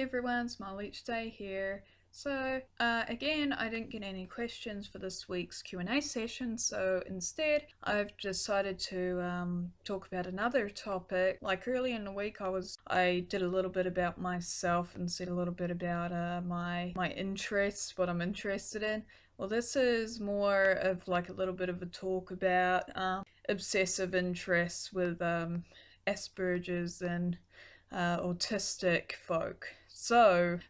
Hey everyone, Smile Each Day here. So again, I didn't get any questions for this week's Q&A session, so instead I've decided to talk about another topic. Like early in the week I did a little bit about myself and said a little bit about my interests, what I'm interested in. Well, this is more of like a little bit of a talk about obsessive interests with Asperger's and autistic folk. So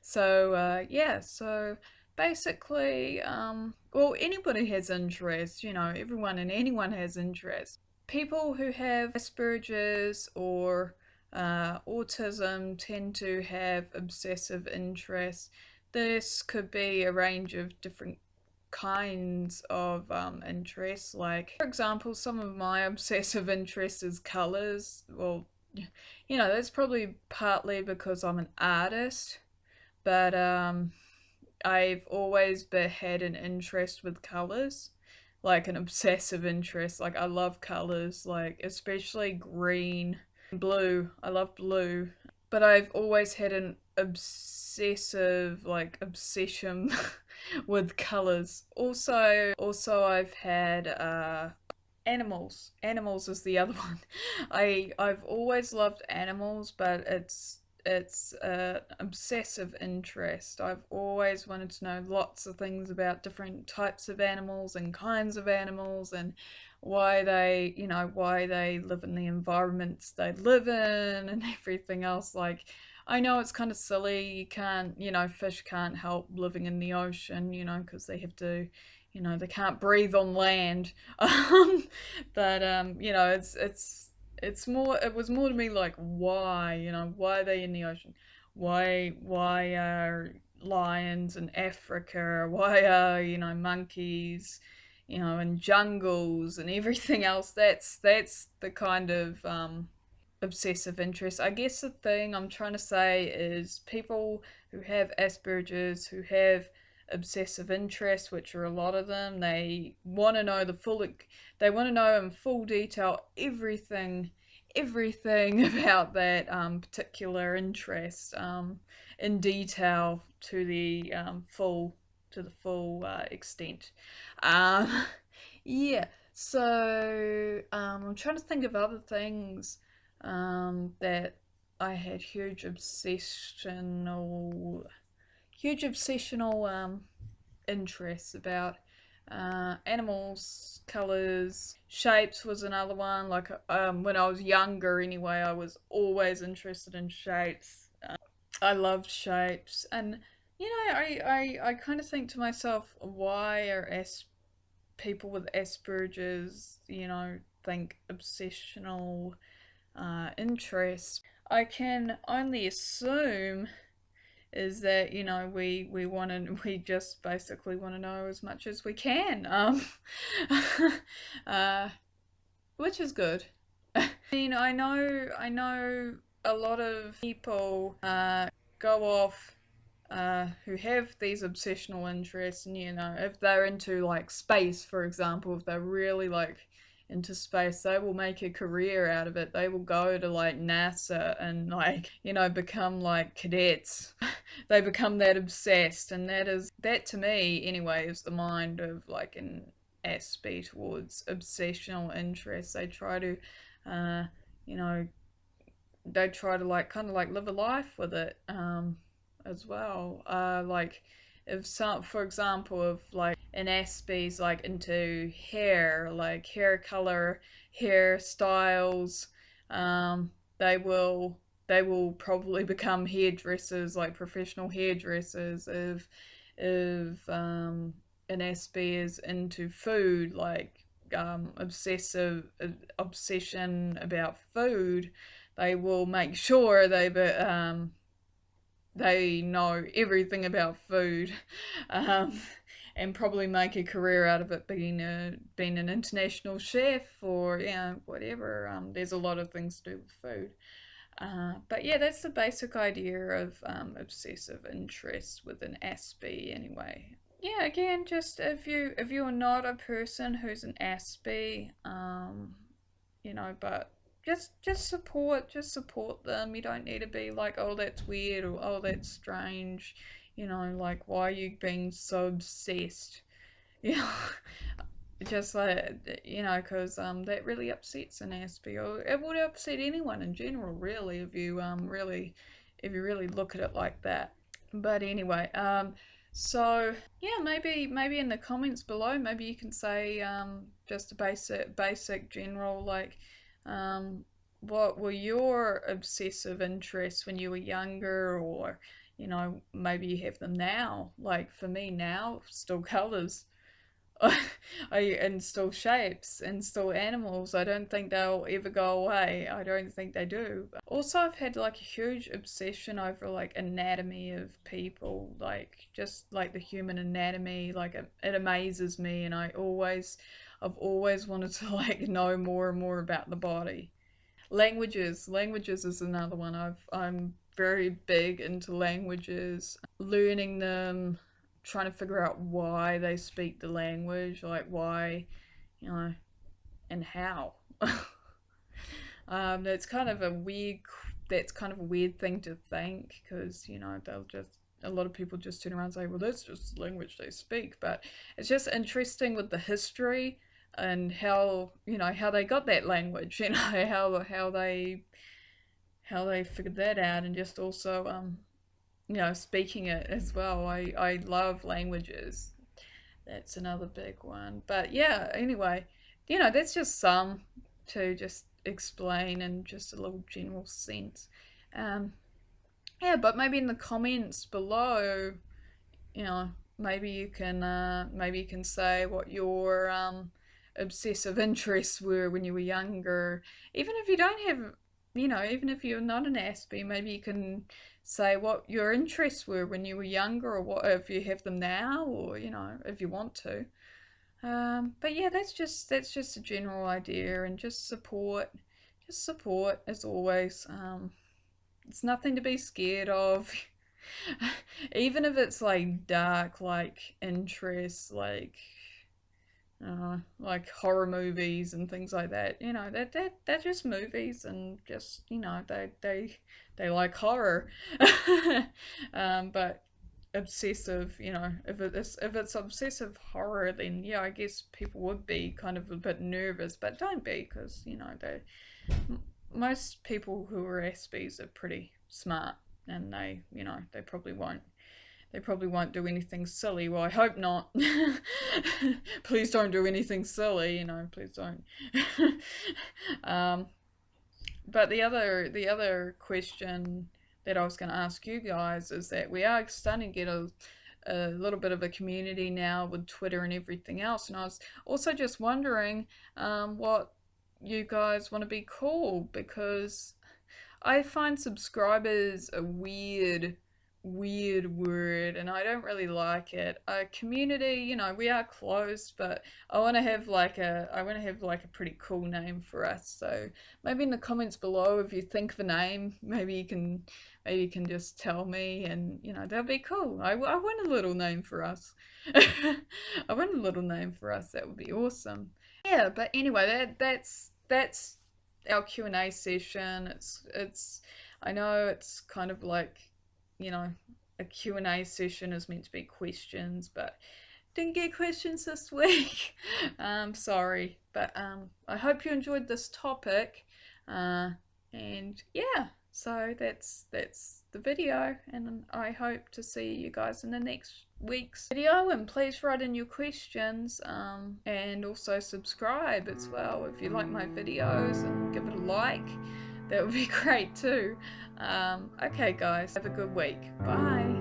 basically, well, anybody has interest, everyone and anyone has interest. People who have Asperger's or autism tend to have obsessive interests. This could be a range of different kinds of interests. Like, for example, some of my obsessive interest is colors. Well, that's probably partly because I'm an artist, but I've always had an interest with colors, like an obsessive interest. Like, I love colors, like especially green, blue. I love blue, but I've always had an obsessive obsession with colors. Also I've had animals is the other one. I've always loved animals, but it's obsessive interest. I've always wanted to know lots of things about different types of animals and kinds of animals, and why they live in the environments they live in and everything else. Like, I know it's kind of silly, you can't, fish can't help living in the ocean, because they have to, they can't breathe on land. But it was more to me like, why are they in the ocean? Why are lions in Africa? Why are, monkeys, in jungles and everything else? That's the kind of obsessive interest. I guess the thing I'm trying to say is people who have Asperger's, who have obsessive interest, which are a lot of them, they want to know they want to know in full detail everything about that particular interest, in detail to the full extent. Um, yeah. So I'm trying to think of other things that I had huge obsessional interests about. Animals, colors, shapes was another one. Like, when I was younger, anyway, I was always interested in shapes. I loved shapes, and I kind of think to myself, why are people with Asperger's, think obsessional interests? I can only assume is that we just basically want to know as much as we can, uh, which is good. I mean, I know a lot of people go off who have these obsessional interests, and if they're into like space, for example, if they're really like into space, they will make a career out of it. They will go to like NASA and become like cadets. They become that obsessed, and that to me anyway is the mind of like an Aspie towards obsessional interests. Uh, you know, they try to like kind of like live a life with it, as well. Like, if some, for example, if like an Aspie's like into hair, like hair color, hairstyles, they will probably become hairdressers, like professional hairdressers. If an Aspie is into food, like obsession about food, they will make sure they know everything about food, um, and probably make a career out of it, being an international chef, or whatever. There's a lot of things to do with food. But yeah, that's the basic idea of obsessive interest with an Aspie, anyway. Yeah, again, just if you're not a person who's an Aspie, but just support them. You don't need to be like, oh, that's weird, or oh, that's strange, like, why are you being so obsessed? you know just like, because that really upsets an Aspie, or it would upset anyone in general, really, if you really look at it like that. But anyway, so yeah, maybe in the comments below, maybe you can say, just a basic general, like, um, what were your obsessive interests when you were younger, or maybe you have them now. Like for me now, still colors. And still shapes and still animals. I don't think they'll ever go away. I don't think they do. Also, I've had like a huge obsession over like anatomy of people, like just like the human anatomy. Like it amazes me, and I've always wanted to like know more and more about the body. Languages is another one. I'm very big into languages, learning them, trying to figure out why they speak the language, like why, you know, and how. That's kind of a weird. That's kind of a weird thing to think, because they'll just a lot of people just turn around and say, well, that's just the language they speak. But it's just interesting with the history and how they got that language. How they figured that out, and just also speaking it as well. I love languages. That's another big one. But yeah, anyway, that's just some to just explain in just a little general sense. Um, yeah, but maybe in the comments below, you know, maybe you can say what your obsessive interests were when you were younger. Even if you don't have, even if you're not an Aspie, maybe you can say what your interests were when you were younger, or what if you have them now, or if you want to. But yeah, that's just a general idea, and just support as always. It's nothing to be scared of. Even if it's like dark, like interests, like horror movies and things like that. They're just movies, and just they like horror. But obsessive, if it's obsessive horror, then yeah, I guess people would be kind of a bit nervous, but don't be, because they most people who are Aspies are pretty smart, and they probably won't do anything silly. Well, I hope not. Please don't do anything silly, please don't. um, but the other question that I was going to ask you guys is that we are starting to get a little bit of a community now with Twitter and everything else, and I was also just wondering what you guys want to be called, because I find subscribers a weird word, and I don't really like it. A community, we are close, but I want to have like a pretty cool name for us. So maybe in the comments below, if you think of a name, maybe you can just tell me, and that'd be cool. I want a little name for us. I want a little name for us. That would be awesome. Yeah, but anyway, that's our Q&A session. It's I know it's kind of like, a Q&A session is meant to be questions, but didn't get questions this week. Sorry, but I hope you enjoyed this topic. And yeah, so that's the video, and I hope to see you guys in the next week's video, and please write in your questions, and also subscribe as well if you like my videos, and give it a like. That would be great too. Okay guys, have a good week. Bye.